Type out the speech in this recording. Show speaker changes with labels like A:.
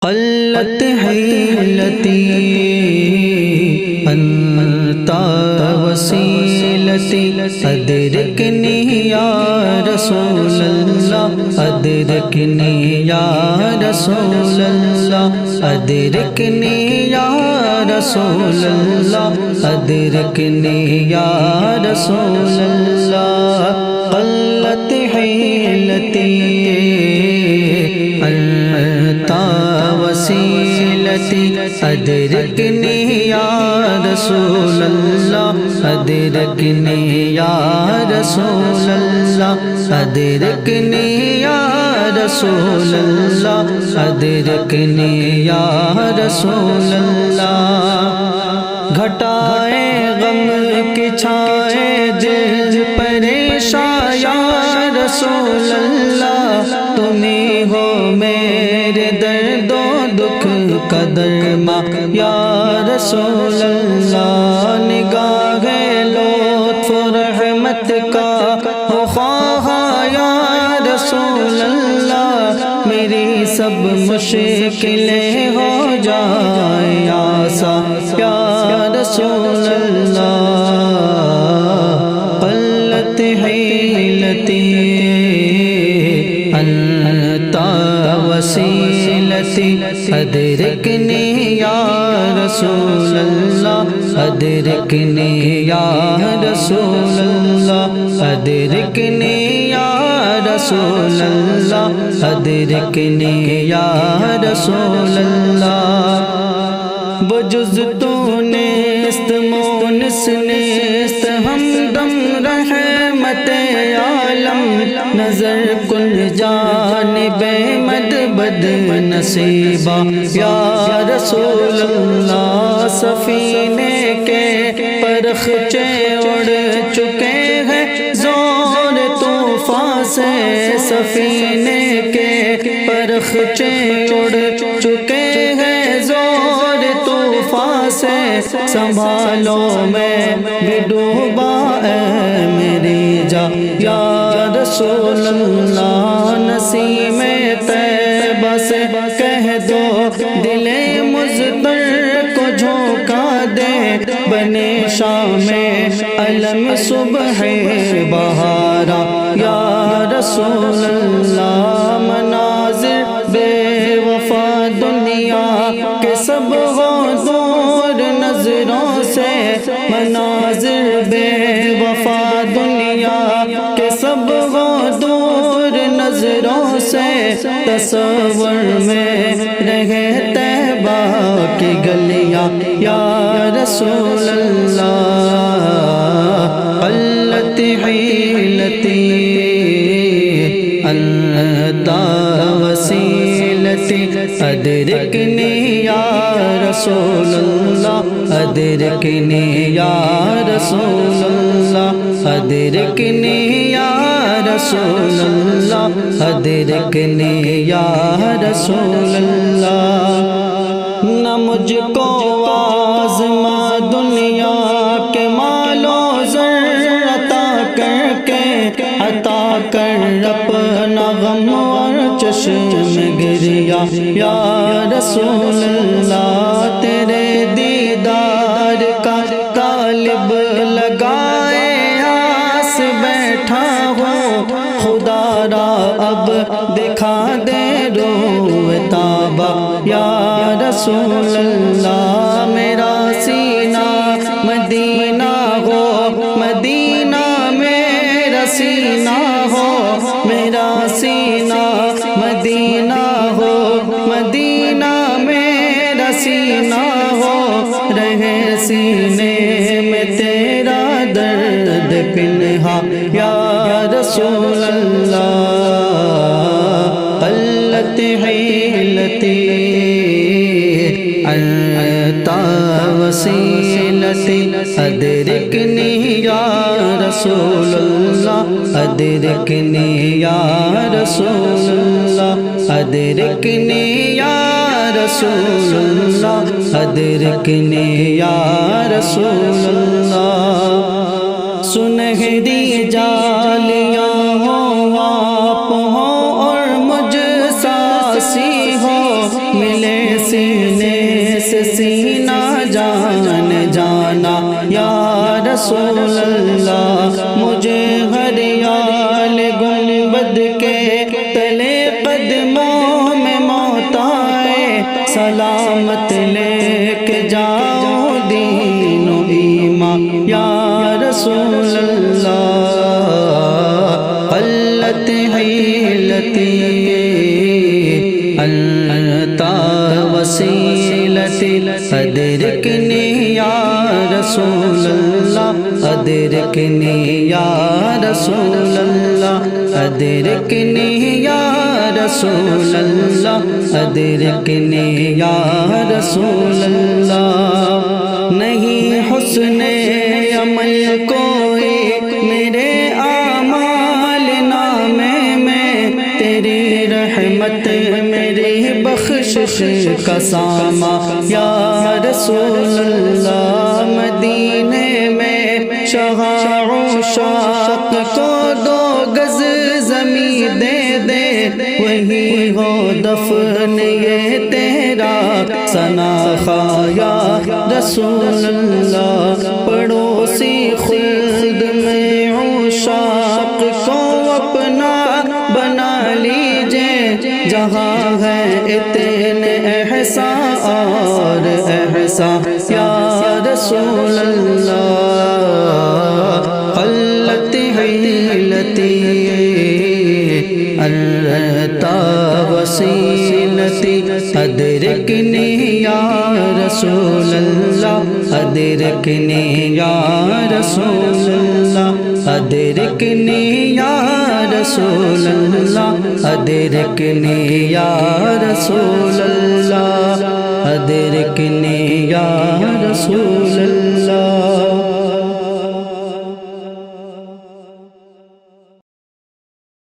A: قلت حیلتی انت وسیلتی ادرکنی یا رسول اللہ ادرکنی یا رسول اللہ ادرکنی یا رسول اللہ ادرکنی یا رسول اللہ قلت حیلتی انت وسیلتی ادرکنی یا رسول اللہ ادرکنی یا رسول اللہ ادرکنی یا رسول اللہ ادرکنی یا رسول اللہ گھٹائے غم کی چھائے دل پریشاں یا رسول اللہ تمہیں ہو میرے درد و دکھ کا درما یا رسول اللہ نگاہ لطف و رحمت کا ہو خواہاں یا رسول اللہ میری سب مشکلیں ہو جائیں آسان یا رسول اللہ قلت حیلتی انت وسیلتی ادرکنی یا رسول اللہ ادرکنی یا رسول اللہ ادرکنی یا رسول اللہ ادرکنی یا رسول اللہ بجز تو نیست مونس نیست ہمدم رحمت عالم نظر کن جانب مد بد نصیبہ یا رسول اللہ سفینے کے پرخچے اڑ چکے ہیں زور طوفان سے سفینے کے پرخچے اڑ چکے ہیں زور طوفان سے سنبھالو میں بھی ڈوبا اے میری جا یا رسول اللہ نسیم طیبہ سے کہہ دو دل مضطر کو جھونکا دے بنے شام علم صبح بہارا یا رسول اللہ مناظر بے وفا دنیا کے سب ہو دور نظروں سے مناظر بے وفا دنیا کے سب ہو دور نظروں سے تصور میں رہے طیبہ کی گلیاں یا رسول اللہ قلت حیلتی انت وسیلتی ادرکنی یا رسول اللہ ادرکنی یا رسول اللہ ادرکنی یا رسول اللہ ادرکنی یا رسول اللہ نہ مجھ کو آزما دنیا کے مال و زر عطا کر کے عطا کر اپنا غم اور چشم گریا یا رسول اللہ تیرے دیدار کا طالب لگائے آس بیٹھا ہوں خدا را اب دکھا دے روئے تابہ یا رسول اللہ میرا سینہ مدینہ ہو مدینہ میرا سینہ ہو میرا سینہ مدینہ ہو مدینہ میرا سینہ ہو رہے سینے میں تیرا درد پنہا یا رسول اللہ قلت حیلتی انت وسیلتی ادرکنی یا رسول اللہ ادرکنی یا رسول اللہ ادرکنی یا رسول اللہ ادرکنی یا رسول اللہ سنہری جالیاں ہوں آپ ہوں اور مجھ ساسی ہو ملے سینے سے سینہ جان جانا یا رسول اللہ، مجھے ہر یال گنبد کے تلے قدموں میں موت آئے، سلامت لے کے جاؤ دین و ایمان یا رسول اللہ۔ قلت حیلتی انت وسیلتی ادرکنی یا رسول اللہ، ادرکنی یا رسول اللہ، ادرکنی یا رسول اللہ، ادرکنی یا رسول اللہ۔ نہیں حسن عمل کوئی میرے اعمال نامے میں، تیری رحمت میری بخشش کا ساما یا رسول اللہ۔ مدینے میں شہاں عشاق کو 2 گز زمین دے دے، وہی ہو دفن یہ تیرا سناخا یا رسول اللہ۔ پڑوسی خلد میں عشاق کو اپنا بنا لیجئے، جہاں ہے اتنے احسان اور احسان یا رسول اللہ۔ قلت حیلتی انت وسیلتی ادرکنی یا رسول اللہ، ادرکنی یا رسول اللہ، ادرکنی یا رسول اللہ، ادرکنی یا رسول اللہ، ادرکنی یا رسول اللہ۔